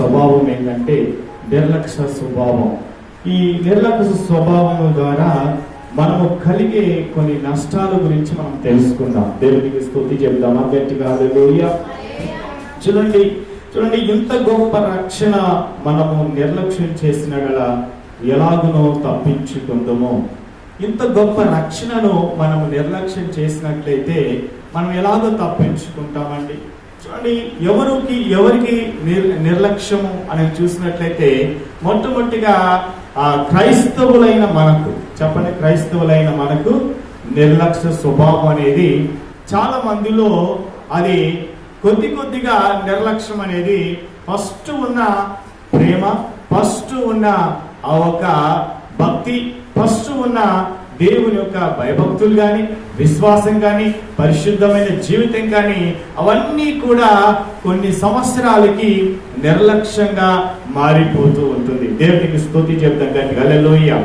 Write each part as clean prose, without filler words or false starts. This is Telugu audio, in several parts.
స్వభావం ఏంటంటే నిర్లక్ష్య స్వభావం. ఈ నిర్లక్ష్య స్వభావం ద్వారా మనము కలిగే కొన్ని నష్టాల గురించి మనం తెలుసుకుందాం. దేవునికి స్తుతి చెప్దామా గట్టిగా? హల్లెలూయా. చూడండి ఇంత గొప్ప రక్షణ మనము నిర్లక్ష్యం చేసిన గల ఎలాగునో తప్పించుకుందామో, ఇంత గొప్ప రక్షణను మనము నిర్లక్ష్యం చేసినట్లయితే మనం ఎలాగో తప్పించుకుంటామండి. చూడండి, ఎవరికి నిర్లక్ష్యము అని చూసినట్లయితే మొట్టమొదటిగా క్రైస్తవులైన మనకు, చెప్పండి, క్రైస్తవులైన మనకు నిర్లక్ష్య స్వభావం అనేది చాలా మందిలో అది కొద్దిగా నిర్లక్ష్యం అనేది ఫస్ట్ ఉన్న ప్రేమ, ఫస్ట్ ఉన్న ఆ ఒక భక్తి, ఫస్ట్ ఉన్న దేవుని యొక్క భయభక్తులు కానీ, విశ్వాసం కానీ, పరిశుద్ధమైన జీవితం కానీ, అవన్నీ కూడా కొన్ని సంవత్సరాలకి నిర్లక్ష్యంగా మారిపోతూ ఉంటుంది. దేవునికి స్తుతి చెప్తాం గట్టిగా, హల్లెలూయా.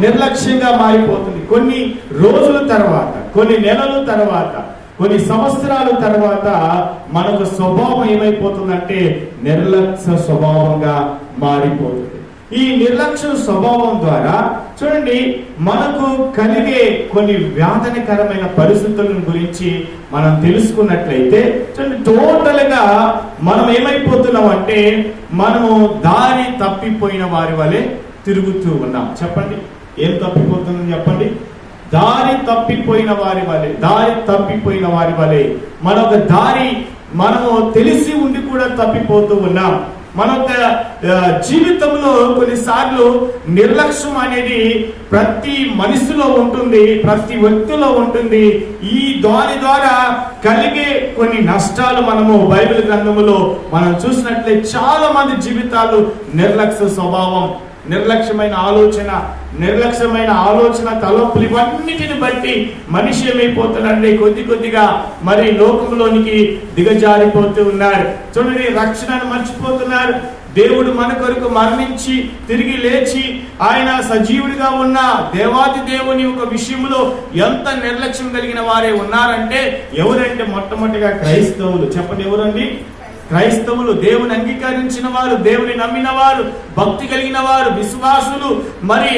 నిర్లక్ష్యంగా మారిపోతుంది. కొన్ని రోజుల తర్వాత, కొన్ని నెలల తర్వాత, కొన్ని సంవత్సరాల తర్వాత మనకు స్వభావం ఏమైపోతుందంటే నిర్లక్ష్య స్వభావంగా మారిపోతుంది. ఈ నిర్లక్ష్య స్వభావం ద్వారా చూడండి మనకు కలిగే కొన్ని వ్యాధనకరమైన పరిస్థితుల గురించి మనం తెలుసుకున్నట్లయితే చూడండి, టోటల్ గా మనం ఏమైపోతున్నాం అంటే మనము దారి తప్పిపోయిన వారి వలె తిరుగుతూ ఉన్నాం. చెప్పండి, ఏం తప్పిపోతుందని చెప్పండి? దారి తప్పిపోయిన వారి వలె మనొక దారి మనము తెలిసి ఉండి కూడా తప్పిపోతూ ఉన్నాం. మన జీవితంలో కొన్నిసార్లు నిర్లక్ష్యం అనేది ప్రతి మనిషిలో ఉంటుంది, ప్రతి వ్యక్తిలో ఉంటుంది. ఈ దాని ద్వారా కలిగే కొన్ని నష్టాలు మనము బైబిల్ గ్రంథములో మనం చూసినట్లయితే చాలా మంది జీవితాలు నిర్లక్ష్య స్వభావం, నిర్లక్ష్యమైన ఆలోచన తలంపులు, ఇవన్నిటిని బట్టి మనిషి ఏమైపోతున్నాడంటే కొద్దిగా మరి లోకంలోనికి దిగజారిపోతూ ఉన్నారు. చూడండి, రక్షణను మర్చిపోతున్నారు. దేవుడు మన కొరకు మరణించి తిరిగి లేచి ఆయన సజీవుడిగా ఉన్న దేవాది దేవుని ఒక విషయంలో ఎంత నిర్లక్ష్యం కలిగిన వారే ఉన్నారంటే ఎవరంటే మొట్టమొదటిగా క్రైస్తవులు. చెప్పండి, ఎవరండి? క్రైస్తవులు, దేవుని అంగీకరించిన వారు, దేవుని నమ్మిన వారు, భక్తి కలిగిన వారు, విశ్వాసులు, మరి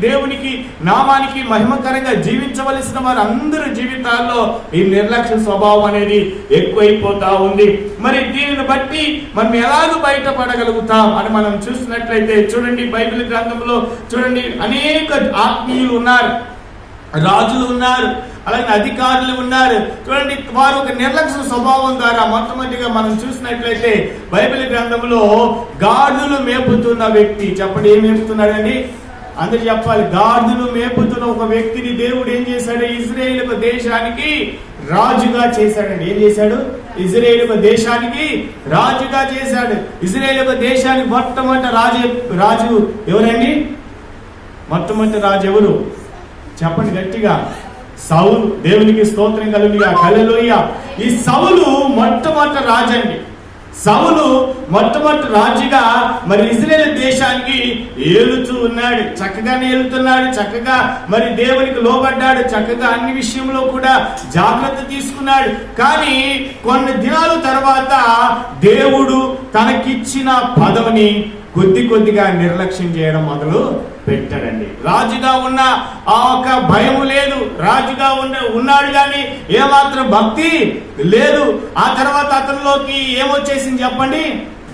దేవునికి నామానికి మహిమకరంగా జీవించవలసిన వారు అందరి జీవితాల్లో ఈ నిర్లక్ష్య స్వభావం అనేది ఎక్కువైపోతా ఉంది. మరి దీనిని బట్టి మనం ఎలాగ బయటపడగలుగుతాం అని మనం చూసినట్లయితే చూడండి, బైబిల్ గ్రంథంలో చూడండి అనేక ఆత్మీయులు ఉన్నారు, రాజులు ఉన్నారు, అలాగే అధికారులు ఉన్నారు. చూడండి, వారు ఒక నిర్లక్ష్య స్వభావం ద్వారా మొట్టమొదటిగా మనం చూసినట్లయితే బైబిల్ గ్రంథంలో గాడిదలు మేపుతున్న వ్యక్తి, చెప్పండి, ఏం మేపుతున్నాడండి? అందరు చెప్పాలి. గాడిదలు మేపుతున్న ఒక వ్యక్తిని దేవుడు ఏం చేశాడు? ఇశ్రాయేలు దేశానికి రాజుగా చేశాడండి. ఏం చేశాడు? ఇశ్రాయేలు దేశానికి రాజుగా చేశాడు. ఇశ్రాయేలు దేశానికి మొట్టమొదటి రాజు ఎవరండి? మొట్టమొదటి రాజు ఎవరు? చెప్పండి గట్టిగా. సౌలు. దేవునికి స్తోత్రం కలుగుగా, హల్లెలూయా. ఈ సౌలు మొట్టమొదటి రాజు అండి. సౌలు మొట్టమొదటి రాజుగా మరి ఇశ్రాయేలు దేశానికి ఏలుతూ ఉన్నాడు. చక్కగానే ఏలుతున్నాడు, చక్కగా మరి దేవునికి లోబడ్డాడు, చక్కగా అన్ని విషయంలో కూడా జాగ్రత్త తీసుకున్నాడు. కానీ కొన్ని దినాల తర్వాత దేవుడు తనకిచ్చిన పదవిని కొద్దిగా నిర్లక్ష్యం చేయడం మొదలు పెట్టాడండి. రాజుగా ఉన్న ఆ ఒక భయము లేదు, రాజుగా ఉన్నాడు కానీ ఏమాత్రం భక్తి లేదు. ఆ తర్వాత అతనిలోకి ఏమొచ్చేసింది చెప్పండి?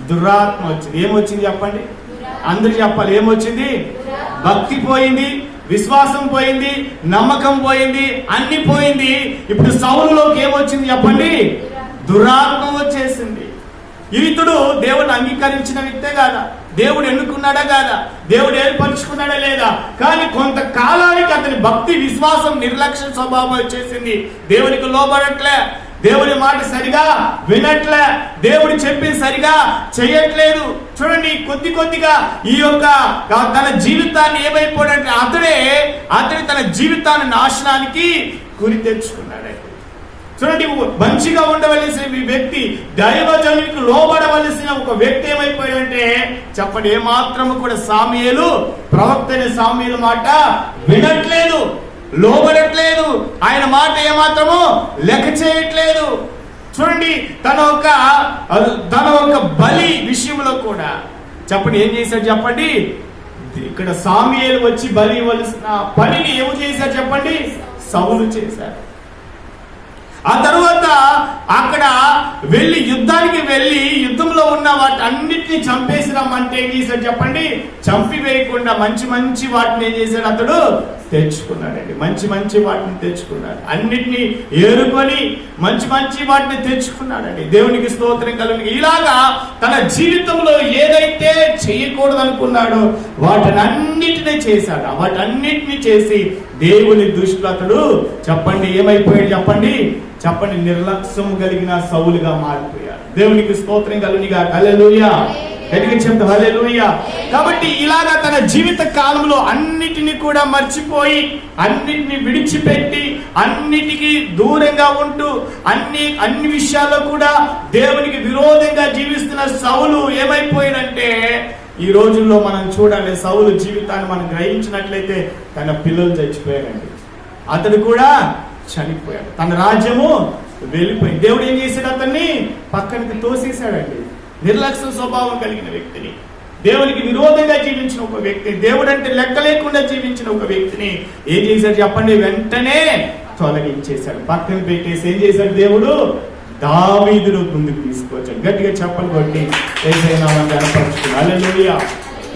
దురాత్మ వచ్చింది. ఏమొచ్చింది చెప్పండి? అందరూ చెప్పాలి. ఏమొచ్చింది? భక్తి పోయింది, విశ్వాసం పోయింది, నమ్మకం పోయింది, అన్ని పోయింది. ఇప్పుడు సౌలులోకి ఏమొచ్చింది చెప్పండి? దురాత్మ వచ్చేసింది. ఇతడు దేవుడిని అంగీకరించిన వ్యక్తే కాదా? దేవుడు ఎన్నుకున్నాడా కాదా? దేవుడు ఏర్పరచుకున్నాడా లేదా? కానీ కొంతకాలానికి అతని భక్తి, విశ్వాసం, నిర్లక్ష్య స్వభావం వచ్చేసింది. దేవునికి లోబడట్లే, దేవుని మాట సరిగా వినట్లే, దేవుడు చెప్పింది సరిగా చేయట్లేదు. చూడండి, కొద్దిగా ఈ యొక్క తన జీవితాన్ని ఏమైపోయాడంటే అతడే తన జీవితాన్ని నాశనానికి గురి తెచ్చుకున్నాడు. చూడండి, మంచిగా ఉండవలసిన వ్యక్తి, దైవజనునికి లోబడవలసిన ఒక వ్యక్తి ఏమైపోయాడంటే చెప్పండి, ఏమాత్రము కూడా ప్రవక్త సామ్యూయేలు మాట వినట్లేదు, లోబడట్లేదు, ఆయన మాట ఏమాత్రము లెక్క చేయట్లేదు. చూడండి, తన ఒక బలి విషయంలో కూడా చెప్పండి ఏం చేశాడు చెప్పండి. ఇక్కడ సాముయేలు వచ్చి బలి ఇవ్వాల్సిన పనిని ఎవరు చేశారు చెప్పండి? సౌలు చేశారు. ఆ తర్వాత అక్కడ యుద్ధానికి వెళ్ళి యుద్ధంలో ఉన్న వాటి అన్నిటిని చంపేసి రమ్మంటే ఏం చేశాడు చెప్పండి? చంపి వేయకుండా మంచి వాటిని ఏం చేశాడు? అతడు తెచ్చుకున్నాడండి. మంచి వాటిని తెచ్చుకున్నాడు. అన్నిటినీ ఏరుకొని మంచి వాటిని తెచ్చుకున్నాడండి. దేవునికి స్తోత్రం కలుగును. ఇలాగా తన జీవితంలో ఏదైతే చేయకూడదు అనుకున్నాడో వాటన్నిటినీ చేశాడు. వాటన్నిటిని చేసి దేవుని దృష్టిలో అతడు చెప్పండి ఏమైపోయాడు చెప్పండి నిర్లక్ష్యం కలిగిన సౌలుగా మారిపోయాడు. దేవునికి స్తోత్రం కలుగునిగా. హల్లెలూయా. గట్టిగా చెప్తా హల్లెలూయా. కాబట్టి ఇలాగా తన జీవిత కాలంలో అన్నిటిని కూడా మర్చిపోయి, అన్నిటిని విడిచిపెట్టి, అన్నిటికీ దూరంగా ఉంటూ, అన్ని విషయాల్లో కూడా దేవునికి విరోధంగా జీవిస్తున్న సౌలు ఏమైపోయాడంటే, ఈ రోజుల్లో మనం చూడాలి సౌలు జీవితాన్ని మనం గ్రహించినట్లయితే తన పిల్లలు చచ్చిపోయారండి. అతడు కూడా చనిపోయాడు. తన రాజ్యము వెళ్ళిపోయింది. దేవుడు ఏం చేశాడు? అతన్ని పక్కనికి తోసేశాడండి. నిర్లక్ష్య స్వభావం కలిగిన వ్యక్తిని, దేవునికి విరోధంగా జీవించిన ఒక వ్యక్తిని, దేవుడు అంటే లెక్క లేకుండా జీవించిన ఒక వ్యక్తిని ఏం చేశాడు చెప్పండి? వెంటనే తొలగించేశాడు, పక్కన పెట్టేసి ఏం చేశాడు? దేవుడు దావీదును ముందుకు తీసుకొచ్చాడు. గట్టిగా చెప్పలు కొట్టి హల్లెలూయా.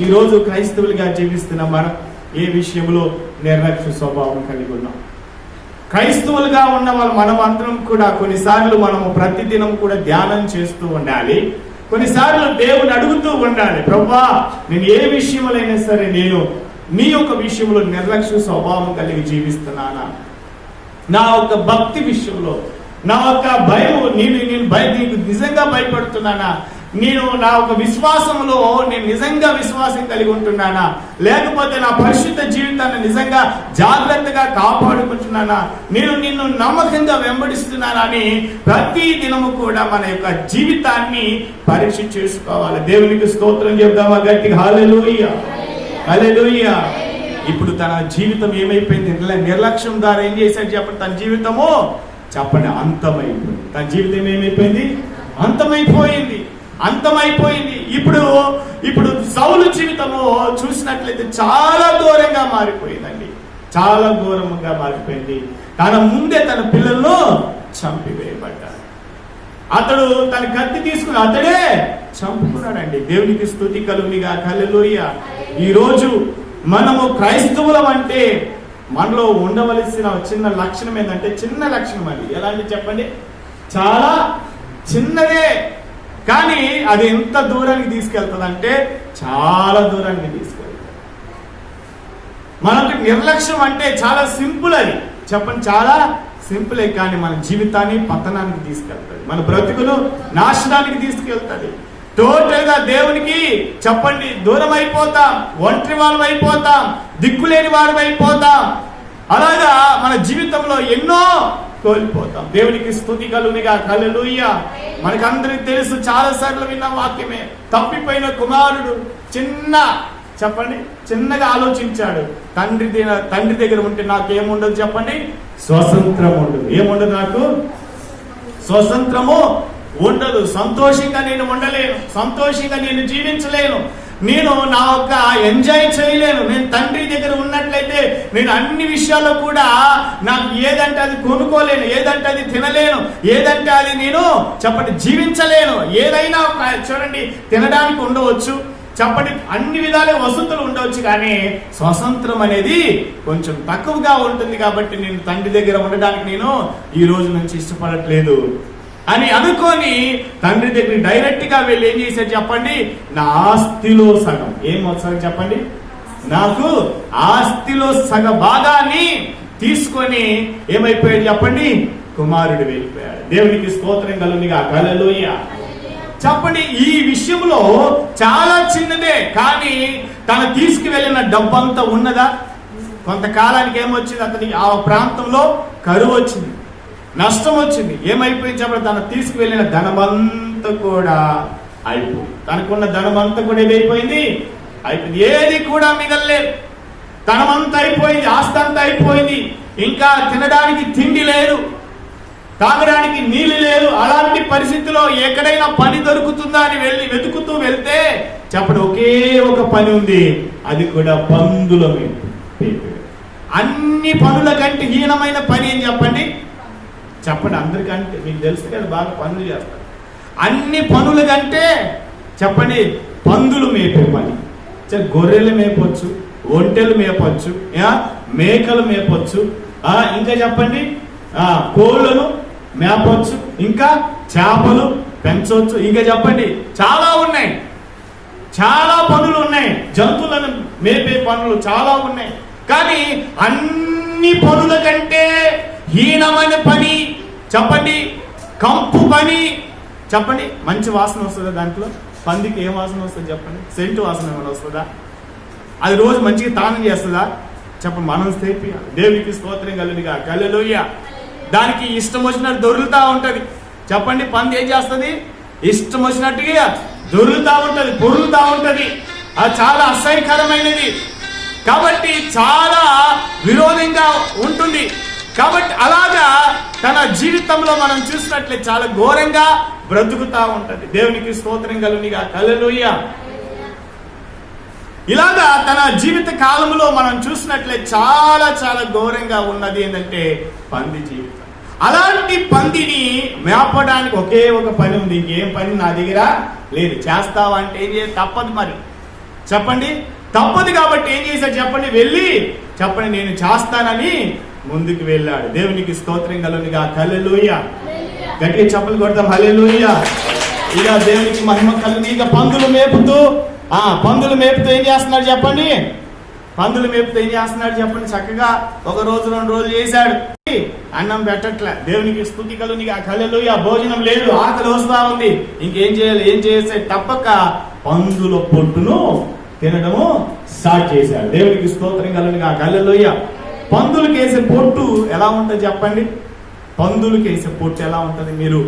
ఈ రోజు క్రైస్తవులుగా జీవిస్తున్న మనం ఏ విషయంలో నిర్లక్ష్య స్వభావం కలిగి ఉన్నాం? క్రైస్తవులుగా ఉన్న వాళ్ళు మనం అందరం కూడా కొన్నిసార్లు మనము ప్రతిదినం కూడా ధ్యానం చేస్తూ ఉండాలి. కొన్నిసార్లు దేవుని అడుగుతూ ఉండాలి, ప్రభువా నేను ఏ విషయంలోనైనా సరే నేను నీ యొక్క విషయంలో నిర్లక్ష్య స్వభావం కలిగి జీవిస్తున్నానా? నా యొక్క భక్తి విషయంలో, నా యొక్క భయం, నీకు నిజంగా భయపడుతున్నానా? నేను నా ఒక విశ్వాసంలో నేను నిజంగా విశ్వాసం కలిగి ఉంటున్నానా? లేకపోతే నా పరిశుద్ధ జీవితాన్ని నిజంగా జాగ్రత్తగా కాపాడుకుంటున్నానా? నేను నిన్ను నమ్మకంగా వెంబడిస్తున్నానా అని ప్రతి దినము కూడా మన యొక్క జీవితాన్ని పరీక్ష చేసుకోవాలి. దేవునికి స్తోత్రం చెప్దామా గట్టిగా? హల్లెలూయా, హల్లెలూయా. ఇప్పుడు తన జీవితం ఏమైపోయింది? నిర్లక్ష్యం ద్వారా ఏం చేశాడు చెప్పండి? తన జీవితము చెప్పండి అంతమైపోయింది. తన జీవితం ఏమైపోయింది? అంతమైపోయింది. ఇప్పుడు సౌలు జీవితము చూసినట్లయితే చాలా దూరంగా మారిపోయిందండి. చాలా దూరంగా మారిపోయింది. తన ముందే తన పిల్లలను చంపివేయబడ్డాడు. అతడు తన కత్తి తీసుకుని అతడే చంపుకున్నాడండి. దేవునికి స్తుతి కలుగునిగా. హల్లెలూయా. ఈరోజు మనము క్రైస్తవులం అంటే మనలో ఉండవలసిన చిన్న లక్షణం ఏంటంటే, చిన్న లక్షణం అది ఎలాంటి చెప్పండి? చాలా చిన్నదే, కానీ అది ఎంత దూరానికి తీసుకెళ్తుంది అంటే చాలా దూరానికి తీసుకెళ్తుంది. మనకి నిర్లక్ష్యం అంటే చాలా సింపుల్, అది చెప్పండి చాలా సింపులే, కానీ మన జీవితాన్ని పతనానికి తీసుకెళ్తుంది, మన బ్రతుకును నాశనానికి తీసుకెళ్తుంది. టోటల్ గా దేవునికి చెప్పండి దూరం అయిపోతాం, ఒంటరి వాళ్ళం అయిపోతాం, దిక్కులేని వారం అయిపోతాం. అలాగా మన జీవితంలో ఎన్నో కోల్పోతాం. దేవునికి స్తుతి కలుగునిగా. హల్లెలూయా. మనకందరికి తెలుసు, చాలా సార్లు విన్న వాక్యమే, తప్పిపోయిన కుమారుడు చిన్నగా ఆలోచించాడు. తండ్రి దగ్గర ఉంటే నాకేముండదు చెప్పండి? స్వతంత్రం ఉండదు. ఏముండదు? నాకు స్వతంత్రము ఉండదు. సంతోషంగా నేను ఉండలేను, సంతోషంగా నేను జీవించలేను, నేను నా యొక్క ఎంజాయ్ చేయలేను. నేను తండ్రి దగ్గర ఉన్నట్లయితే నేను అన్ని విషయాల్లో కూడా నాకు ఏదంటే అది కొనుక్కోలేను, ఏదంటే అది తినలేను, ఏదంటే అది నేను చెప్పండి జీవించలేను. ఏదైనా చూడండి తినడానికి ఉండవచ్చు, చెప్పండి అన్ని విధాల వసతులు ఉండవచ్చు, కానీ స్వతంత్రం అనేది కొంచెం తక్కువగా ఉంటుంది. కాబట్టి నేను తండ్రి దగ్గర ఉండడానికి నేను ఈ రోజు నుంచి ఇష్టపడట్లేదు అని అనుకొని తండ్రి దగ్గర డైరెక్ట్ గా వెళ్ళి ఏం చేశాడు చెప్పండి? నా ఆస్తిలో సగం ఏమవుతుంది చెప్పండి? నాకు ఆస్తిలో సగ భాగాన్ని తీసుకొని ఏమైపోయాడు చెప్పండి? కుమారుడు వెళ్ళిపోయాడు. దేవునికి స్తోత్రం కలుగునిగా. హల్లెలూయా. చెప్పండి ఈ విషయంలో చాలా చిన్నదే, కానీ తను తీసుకువెళ్ళిన డబ్బంతా ఉన్నదా? కొంతకాలానికి ఏమొచ్చింది? అతనికి ఆ ప్రాంతంలో కరువు వచ్చింది, నష్టం వచ్చింది. ఏమైపోయింది చెప్పండి? తను తీసుకువెళ్ళిన ధనమంతా కూడా అయిపోయింది. తనకున్న ధనమంతా కూడా ఏమైపోయింది? అయిపోయింది. ఏది కూడా మిగలలేదు. ధనమంతా అయిపోయింది, ఆస్తి అంతా అయిపోయింది, ఇంకా తినడానికి తిండి లేదు. తాగడానికి నీళ్లు లేదు. అలాంటి పరిస్థితిలో ఎక్కడైనా పని దొరుకుతుందా అని వెతుకుతూ వెళ్తే చెప్పండి, ఒకే ఒక పని ఉంది, అది కూడా పందుల మేపు. అన్ని పనుల కంటే హీనమైన పని ఏం చెప్పండి? చెప్పండి, అందరికంటే మీకు తెలుసు కదా, బాగా పనులు చేస్తారు. అన్ని పనుల కంటే చెప్పండి పందులు మేపే పని. గొర్రెలు మేపొచ్చు, ఒంటెలు మేపొచ్చు, మేకలు మేపొచ్చు, ఇంకా చెప్పండి కోళ్ళను మేపొచ్చు, ఇంకా చేపలు పెంచవచ్చు, ఇంకా చెప్పండి చాలా ఉన్నాయి, చాలా పనులు ఉన్నాయి. జంతువులను మేపే పనులు చాలా ఉన్నాయి. కానీ అన్ని పనుల కంటే హీనమైన పని చెప్పండి కంపు పని. చెప్పండి, మంచి వాసన వస్తుందా దాంట్లో? పందికి ఏం వాసన వస్తుంది చెప్పండి? సెంటు వాసన ఏమైనా వస్తుందా? అది రోజు మంచిగా తానం చేస్తుందా? చెప్పండి, మనం చేపియాలి. దేవునికి స్తోత్రం కలుగునుగా. హల్లెలూయా. దానికి ఇష్టం వచ్చినట్టు దొరుకుతా ఉంటది. చెప్పండి, పంది ఏం చేస్తుంది? ఇష్టం వచ్చినట్టుగా దొరుకుతా ఉంటది, పొరులుతా ఉంటది. అది చాలా అసహ్యకరమైనది, కాబట్టి చాలా విరోధంగా ఉంటుంది. కాబట్టి అలాగా తన జీవితంలో మనం చూసినట్లే చాలా ఘోరంగా బ్రతుకుతా ఉంటది. దేవునికి స్తోత్రం కలుగునుగా. హల్లెలూయా. ఇలాగా తన జీవిత కాలంలో మనం చూసినట్లే చాలా చాలా ఘోరంగా ఉన్నది ఏంటంటే పంది జీవితం. అలాంటి పందిని మేపడానికి ఒకే ఒక పని ఉంది. ఇంకేం పని నా దగ్గర లేదు. చేస్తావా అంటే ఏం చేయాలి? తప్పదు. మరి చెప్పండి, తప్పదు. కాబట్టి ఏం చేశాడు చెప్పండి? వెళ్ళి చెప్పండి నేను చేస్తానని ముందుకు వెళ్ళాడు. దేవునికి స్తోత్రం కలుగునుగా. హల్లెలూయా. గట్టిగా చప్పలు కొడతాం. హల్లెలూయా. ఇక దేవునికి మహిమ కలుగును. ఇక పందులు మేపుతూ ఏం చేస్తున్నాడు చెప్పండి? పందులు మేపుతూ ఏం చేస్తున్నాడు చెప్పండి? చక్కగా ఒక రోజు 2 రోజులు చేశాడు. అన్నం పెట్టట్లే. దేవునికి స్తుతి కలుగునుగా. హల్లెలూయా. భోజనం లేదు, ఆకలి వస్తా ఉంది. ఇంకేం చేయాలి? ఏం చేసే తప్పక పందుల పొట్టును తినడము స్టార్ట్ చేశాడు. దేవునికి స్తోత్రం కలుగునుగా. హల్లెలూయా. పందులకు వేసే పొట్టు ఎలా ఉంటుంది చెప్పండి? పందులకు వేసే పొట్టు ఎలా ఉంటుంది? మీరు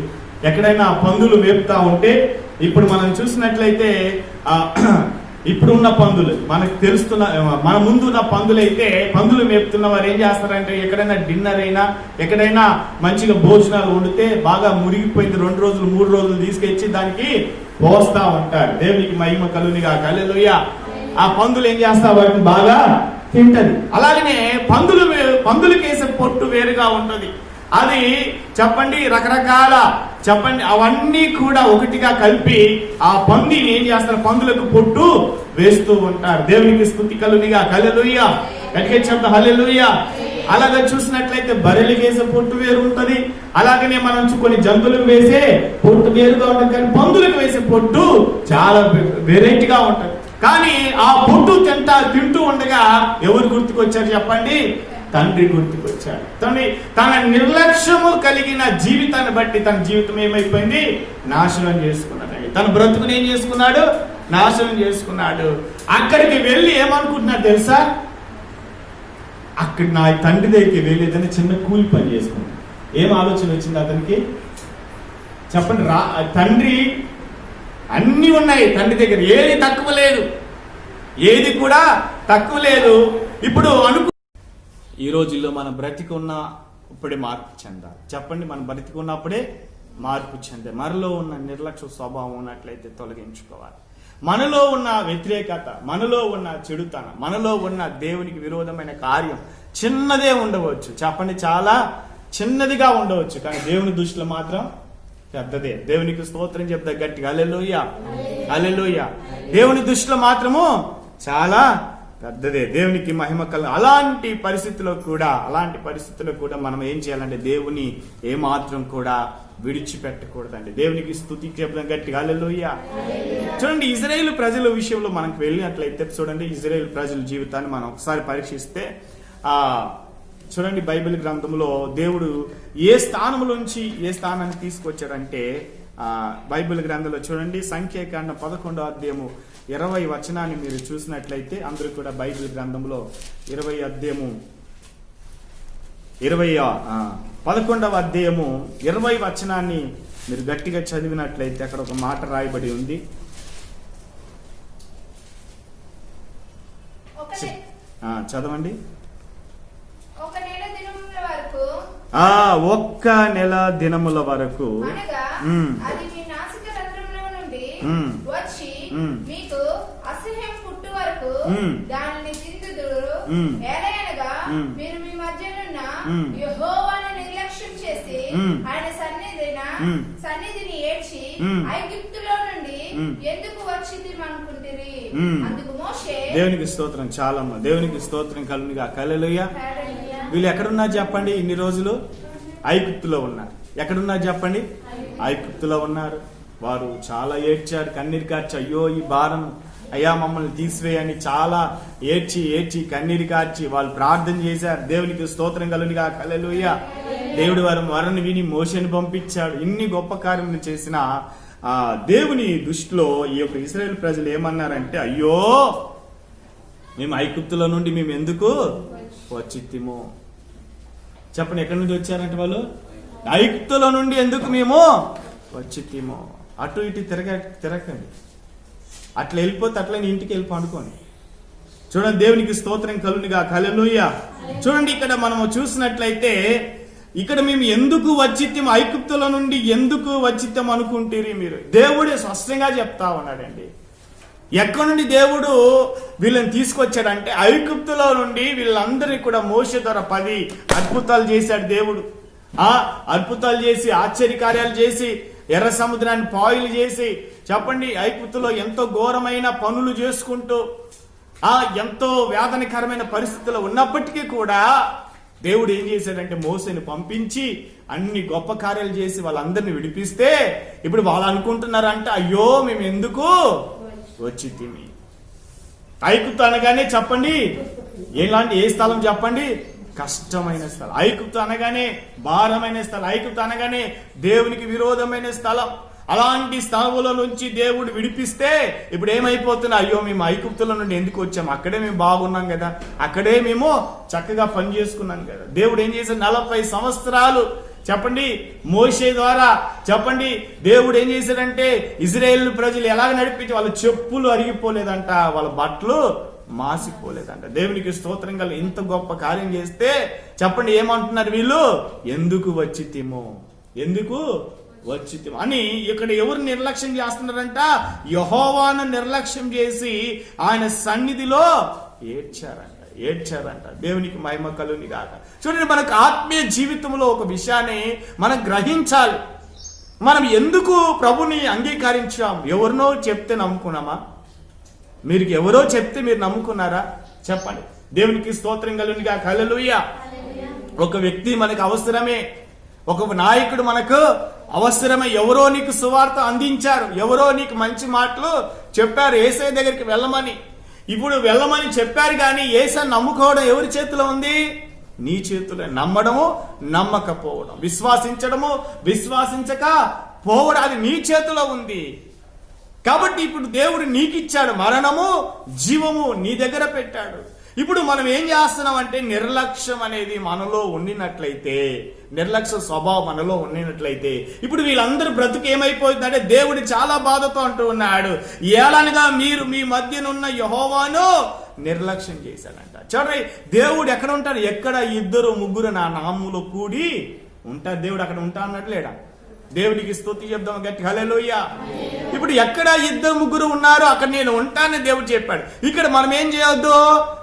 ఎక్కడైనా పందులు మేపుతా ఉంటే, ఇప్పుడు మనం చూసినట్లయితే ఇప్పుడున్న పందులు మనకు తెలుస్తున్న, మన ముందు ఉన్న పందులైతే పందులు మేపుతున్న వారు ఏం చేస్తారంటే, ఎక్కడైనా డిన్నర్ అయినా ఎక్కడైనా మంచిగా భోజనాలు వండితే బాగా మురిగిపోయింది 2 రోజులు 3 రోజులు తీసుకొచ్చి దానికి పోస్తా ఉంటారు. దేవునికి మహిమ కలుగునుగా. హల్లెలూయా. ఆ పందులు ఏం చేస్తా వాటిని బాగా తింటది. అలాగనే పందులకి వేసే పొట్టు వేరుగా ఉంటది. అది చెప్పండి రకరకాల చెప్పండి అవన్నీ కూడా ఒకటిగా కలిపి ఆ పందిని ఏం చేస్తారు? పందులకు పొట్టు వేస్తూ ఉంటారు. దేవునికి స్తుతి కలుగునుగా. హల్లెలూయా. గట్టిగా చెప్తా హల్లెలూయా. అలాగే చూసినట్లయితే బర్రెలకు వేసే పొట్టు వేరు ఉంటది. అలాగనే మనం కొన్ని జంతువులకు వేసే పొట్టు వేరుగా ఉంటుంది. కానీ పందులకు వేసే పొట్టు చాలా వెరైటీగా ఉంటది. కానీ ఆ పొట్టు తింటూ ఉండగా ఎవరు గుర్తుకొచ్చారు చెప్పండి? తండ్రి గుర్తుకొచ్చాడు. తన నిర్లక్ష్యము కలిగిన జీవితాన్ని బట్టి తన జీవితం ఏమైపోయింది? నాశనం చేసుకున్నాడు. తన బ్రతుకుని ఏం చేసుకున్నాడు? నాశనం చేసుకున్నాడు. అక్కడికి వెళ్ళి ఏమనుకుంటున్నాడు తెలుసా? అక్కడ నా తండ్రి దగ్గరికి వెళ్ళి ఏదైనా చిన్న కూలి పని చేసుకున్నాడు. ఏం ఆలోచన వచ్చింది అతనికి చెప్పండి? తండ్రి అన్ని ఉన్నాయి తండ్రి దగ్గర, ఏది తక్కువ లేదు, ఏది కూడా తక్కువ లేదు. ఇప్పుడు ఈ రోజుల్లో మన బ్రతికున్న ఇప్పుడే మార్పు చెందాలి. చెప్పండి, మన బ్రతికున్నప్పుడే మార్పు చెందాలి. మనలో ఉన్న నిర్లక్ష్య స్వభావం ఉన్నట్లయితే తొలగించుకోవాలి. మనలో ఉన్న వ్యతిరేకత, మనలో ఉన్న చెడుతనం, మనలో ఉన్న దేవునికి విరోధమైన కార్యం చిన్నదే ఉండవచ్చు. చెప్పండి, చాలా చిన్నదిగా ఉండవచ్చు, కానీ దేవుని దృష్టిలో మాత్రం పెద్దదే. దేవునికి స్తోత్రం చెప్తా గట్టిగా. హల్లెలూయా. హల్లెలూయా. దేవుని దృష్టిలో మాత్రము చాలా పెద్దదే. దేవునికి మహిమ కల. అలాంటి పరిస్థితుల్లో కూడా మనం ఏం చేయాలంటే దేవుని ఏమాత్రం కూడా విడిచిపెట్టకూడదండి. దేవునికి స్తుతి చెప్తాం గట్టిగా. హల్లెలూయా. చూడండి, ఇజ్రాయేల్ ప్రజల విషయంలో మనకు వెళ్ళినట్లయితే చూడండి, ఇజ్రాయేల్ ప్రజల జీవితాన్ని మనం ఒకసారి పరీక్షిస్తే చూడండి, బైబిల్ గ్రంథంలో దేవుడు ఏ స్థానంలోంచి ఏ స్థానాన్ని తీసుకొచ్చాడంటే బైబిల్ గ్రంథంలో చూడండి, సంఖ్యాకాండం 11వ అధ్యాయము 20 వచనాన్ని మీరు చూసినట్లయితే, అందరూ కూడా బైబిల్ గ్రంథంలో 11వ అధ్యాయము 20 వచనాన్ని మీరు గట్టిగా చదివినట్లయితే అక్కడ ఒక మాట రాయబడి ఉంది. చదవండి. ఒక్క నెల దినముల వరకు అనగా అది మీ నాసిక రంధ్రముల నుండి వచ్చి మీకు అసహ్యం పుట్టు వరకు దానిని తిందుదురు. ఏలయనగా మీరు మీ మధ్యనున్న యెహోవాను నిర్లక్ష్యం చేసి ఆయన సన్నిధిని ఏడ్చి ఐగుప్తులో నుండి ఎందుకు వచ్చితిమనుకుంటిరి. అందుకు మోషే, దేవునికి స్తోత్రం, చాలమ్మ దేవునికి స్తోత్రం కలుగునుగా. హల్లెలూయా. వీళ్ళు ఎక్కడున్నారు చెప్పండి? ఇన్ని రోజులు ఐగుప్తులో ఉన్నారు. ఎక్కడున్నారు చెప్పండి? ఐగుప్తులో ఉన్నారు. వారు చాలా ఏడ్చారు, కన్నీరు కార్చి, అయ్యో ఈ భారం అయ్యా మమ్మల్ని తీసివేయని చాలా ఏడ్చి ఏడ్చి కన్నీరు కార్చి వాళ్ళు ప్రార్థన చేశారు. దేవునికి స్తోత్రం కలుగునుగా. హల్లెలూయా. దేవుడు వరను విని మోషేని పంపించాడు. ఇన్ని గొప్ప కార్యములు చేసిన దేవుని దృష్టిలో ఈ యొక్క ఇశ్రాయేలు ప్రజలు ఏమన్నారంటే, అయ్యో మేము ఐగుప్తులో నుండి మేము ఎందుకు వచ్చితిమో. చెప్పండి, ఎక్కడి నుంచి వచ్చారంటే వాళ్ళు? ఐగుప్తులో నుండి ఎందుకు మేము వచ్చితిమో. అటు ఇటు తిరగకండి, అట్లా వెళ్ళిపోతే అట్లా ఇంటికి వెళ్ళిపో అనుకోండి. చూడండి, దేవునికి స్తోత్రం కలుగునుగా. హల్లెలూయా. చూడండి, ఇక్కడ మనము చూసినట్లయితే ఇక్కడ మేము ఎందుకు వచ్చిత్తం, ఐగుప్తుల నుండి ఎందుకు వచ్చిత్తం అనుకుంటారు మీరు? దేవుడే స్పష్టంగా చెప్తా ఉన్నాడండి. ఎక్కడి నుండి దేవుడు వీళ్ళని తీసుకొచ్చాడంటే ఐగుప్తులో నుండి వీళ్ళందరినీ కూడా మోషే ద్వారా 10 అద్భుతాలు చేశాడు దేవుడు. అద్భుతాలు చేసి ఆశ్చర్యకార్యాలు చేసి ఎర్ర సముద్రాన్ని పాయలు చేసి, చెప్పండి, ఐగుప్తులో ఎంతో ఘోరమైన పనులు చేసుకుంటూ ఎంతో వేదనకరమైన పరిస్థితుల్లో ఉన్నప్పటికీ కూడా దేవుడు ఏం చేశాడంటే మోసేని పంపించి అన్ని గొప్ప కార్యాలు చేసి వాళ్ళందరినీ విడిపిస్తే ఇప్పుడు వాళ్ళు అనుకుంటున్నారంటే, అయ్యో మేము ఎందుకు వచ్చి తిని. ఐగుప్తు అనగానే చెప్పండి ఏ స్థలం చెప్పండి? కష్టమైన స్థలం. ఐగుప్తు అనగానే భారమైన స్థలం. ఐగుప్తు అనగానే దేవునికి విరోధమైన స్థలం. అలాంటి స్థలంలో నుంచి దేవుడు విడిపిస్తే ఇప్పుడు ఏమైపోతున్నా, అయ్యో మేము ఐగుప్తుల నుండి ఎందుకు వచ్చాము? అక్కడే మేము బాగున్నాం కదా, అక్కడే మేము చక్కగా పని చేసుకున్నాం కదా. దేవుడు ఏం చేశాడు? 40 సంవత్సరాలు చెప్పండి మోషే ద్వారా చెప్పండి దేవుడు ఏం చేశాడంటే ఇజ్రాయేల్ ప్రజలు ఎలాగ నడిపించి వాళ్ళ చెప్పులు అరిగిపోలేదంట, వాళ్ళ బట్టలు మాసిపోలేదంట. దేవునికి స్తోత్రం కల. ఇంత గొప్ప కార్యం చేస్తే చెప్పండి ఏమంటున్నారు వీళ్ళు? ఎందుకు వచ్చితిమో, ఎందుకు వచ్చితిమో అని. ఇక్కడ ఎవరు నిర్లక్ష్యం చేస్తున్నారంట? యెహోవాను నిర్లక్ష్యం చేసి ఆయన సన్నిధిలో ఏడ్చారంట. దేవునికి మహిమ కలుగును గాక. చూడండి, మనకు ఆత్మీయ జీవితంలో ఒక విషయాన్ని మనం గ్రహించాలి. మనం ఎందుకు ప్రభుని అంగీకరించాం? ఎవరినో చెప్తే నమ్ముకున్నామా? మీరు ఎవరో చెప్తే మీరు నమ్ముకున్నారా? చెప్పండి. దేవునికి స్తోత్రం కలుగును గాక. హల్లెలూయా. ఒక వ్యక్తి మనకు అవసరమే, ఒక నాయకుడు మనకు అవసరమే. ఎవరో నీకు సువార్త అందించారు, ఎవరో నీకు మంచి మాటలు చెప్పారు యేసయ్య దగ్గరికి వెళ్ళమని. ఇప్పుడు వెళ్ళమని చెప్పారు కానీ యేసయ్యను నమ్ముకోవడం ఎవరి చేతిలో ఉంది? నీ చేతిలో. నమ్మడము, నమ్మకపోవడం, విశ్వాసించడము, విశ్వాసించక పోవడం, అది నీ చేతిలో ఉంది. కాబట్టి ఇప్పుడు దేవుడు నీకు ఇచ్చాడు మరణము, జీవము నీ దగ్గర పెట్టాడు. ఇప్పుడు మనం ఏం చేస్తున్నాం అంటే నిర్లక్ష్యం అనేది మనలో ఉండినట్లయితే, నిర్లక్ష్య స్వభావం మనలో ఉండినట్లయితే ఇప్పుడు వీళ్ళందరూ బ్రతుకు ఏమైపోతుందంటే దేవుడు చాలా బాధతో అంటూ ఉన్నాడు, ఏలనగా మీరు మీ మధ్యనున్న యెహోవాను నిర్లక్ష్యం చేశాడంట. చూడండి, దేవుడు ఎక్కడ ఉంటాడు? ఎక్కడ 2 3 నా నామములో కూడి ఉంటాడు. దేవుడు అక్కడ ఉంటా అన్నట్లేడా? దేవుడికి స్తుతి చెప్దాం గట్టి. హల్లెలూయా. ఇప్పుడు ఎక్కడ 2 3 ఉన్నారో అక్కడ నేను ఉంటానని దేవుడు చెప్పాడు. ఇక్కడ మనం ఏం చేయొద్దు?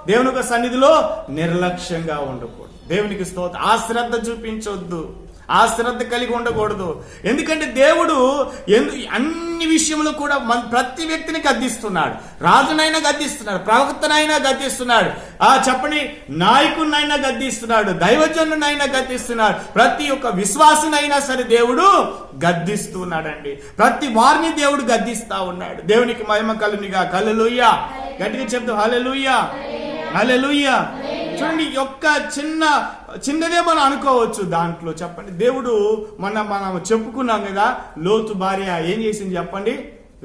దేవుని యొక్క సన్నిధిలో నిర్లక్ష్యంగా ఉండకూడదు. దేవునికి స్తోత్రం. ఆ శ్రద్ధ చూపించొద్దు, ఆ శ్రద్ధ కలిగి ఉండకూడదు. ఎందుకంటే దేవుడు అన్ని విషయంలో కూడా ప్రతి వ్యక్తిని గద్దిస్తున్నాడు. రాజునైనా గద్దిస్తున్నాడు, ప్రవక్తనైనా గద్దిస్తున్నాడు, చెప్పండి నాయకుడినైనా గద్దిస్తున్నాడు, దైవజనునైనా గద్దిస్తున్నాడు. ప్రతి ఒక్క విశ్వాసునైనా సరే దేవుడు గద్దిస్తున్నాడండి. ప్రతి వారిని దేవుడు గద్దిస్తా ఉన్నాడు. దేవునికి మహిమ కలుగునుగా. హల్లెలూయా. గట్టిగా చెప్తాం హల్లెలూయా, హల్లెలూయా. చూడండి, యొక్క చిన్నదే మనం అనుకోవచ్చు. దాంట్లో చెప్పండి దేవుడు మనం చెప్పుకున్నాం కదా, లోతు భార్య ఏం చేసింది చెప్పండి?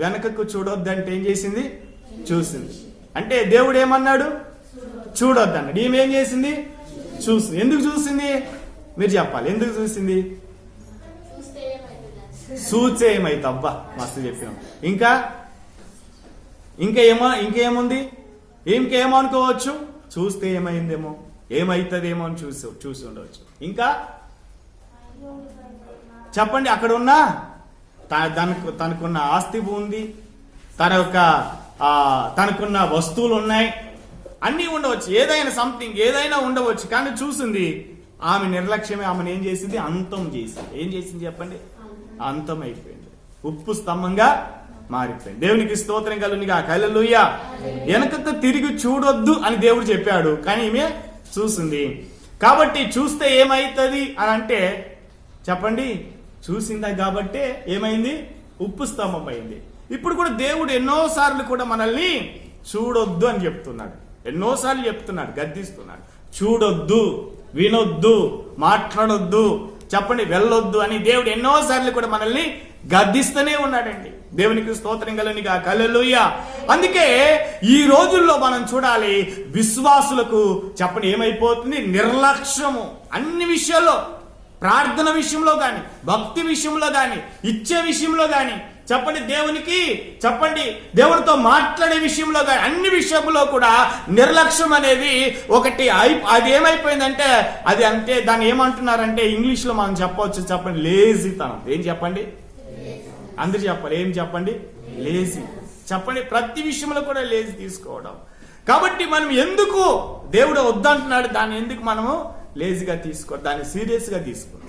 వెనకకు చూడొద్దంటే ఏం చేసింది? చూసింది. అంటే దేవుడు ఏమన్నాడు? చూడొద్దన్నాడు. ఈమె ఏం చేసింది? చూసింది. ఎందుకు చూసింది? మీరు చెప్పాలి. ఎందుకు చూసింది? చూసే ఏమైతే. అబ్బా మస్తు చెప్పాం. ఇంకేముంది? ఇంకేమనుకోవచ్చు? చూస్తే ఏమైందేమో, ఏమైతుందేమో అని చూసి ఉండవచ్చు. ఇంకా చెప్పండి, అక్కడ ఉన్న తనకున్న ఆస్తి ఉంది, తనకున్న వస్తువులు ఉన్నాయి, అన్నీ ఉండవచ్చు, ఏదైనా సంథింగ్ ఏదైనా ఉండవచ్చు. కానీ చూసింది ఆమె నిర్లక్ష్యమే ఆమెను ఏం చేసింది? అంతం చేసింది. ఏం చేసింది చెప్పండి? అంతం అయిపోయింది, ఉప్పు స్తంభంగా మారిపోయింది. దేవునికి స్తోత్రం కలుగునిగా. హల్లెలూయా. వెనకకు తిరిగి చూడొద్దు అని దేవుడు చెప్పాడు, కానీ ఈమె చూసింది. కాబట్టి చూస్తే ఏమైతుంది అని అంటే చెప్పండి, చూసిందా కాబట్టి ఏమైంది? ఉప్పు స్తంభం అయింది. ఇప్పుడు కూడా దేవుడు ఎన్నోసార్లు కూడా మనల్ని చూడొద్దు అని చెప్తున్నాడు, ఎన్నోసార్లు చెప్తున్నాడు, గద్దిస్తున్నాడు. చూడొద్దు, వినొద్దు, మాట్లాడొద్దు, చెప్పండి వెళ్ళొద్దు అని దేవుడు ఎన్నోసార్లు కూడా మనల్ని గద్దిస్తూనే ఉన్నాడండి. దేవునికి స్తోత్రం కలుగునిగా. హల్లెలూయా. అందుకే ఈ రోజుల్లో మనం చూడాలి, విశ్వాసులకు చెప్పండి ఏమైపోతుంది? నిర్లక్ష్యము. అన్ని విషయాల్లో, ప్రార్థన విషయంలో గాని, భక్తి విషయంలో గాని, ఇచ్చే విషయంలో గాని, చెప్పండి దేవునికి, చెప్పండి దేవుడితో మాట్లాడే విషయంలో గాని, అన్ని విషయంలో కూడా నిర్లక్ష్యం అనేది ఒకటి. అది ఏమైపోయిందంటే అది అంటే దాన్ని ఏమంటున్నారంటే ఇంగ్లీష్ లో మనం చెప్పవచ్చు, చెప్పండి లేజీతనం. ఏం చెప్పండి? అందరు చెప్పాలి, ఏం చెప్పండి? లేజీ. చెప్పండి ప్రతి విషయంలో కూడా లేజీ తీసుకోవడం. కాబట్టి మనం ఎందుకు దేవుడు వద్దంటున్నాడు, దాన్ని ఎందుకు మనము లేజీగా తీసుకో, దాన్ని సీరియస్ గా తీసుకున్నాం.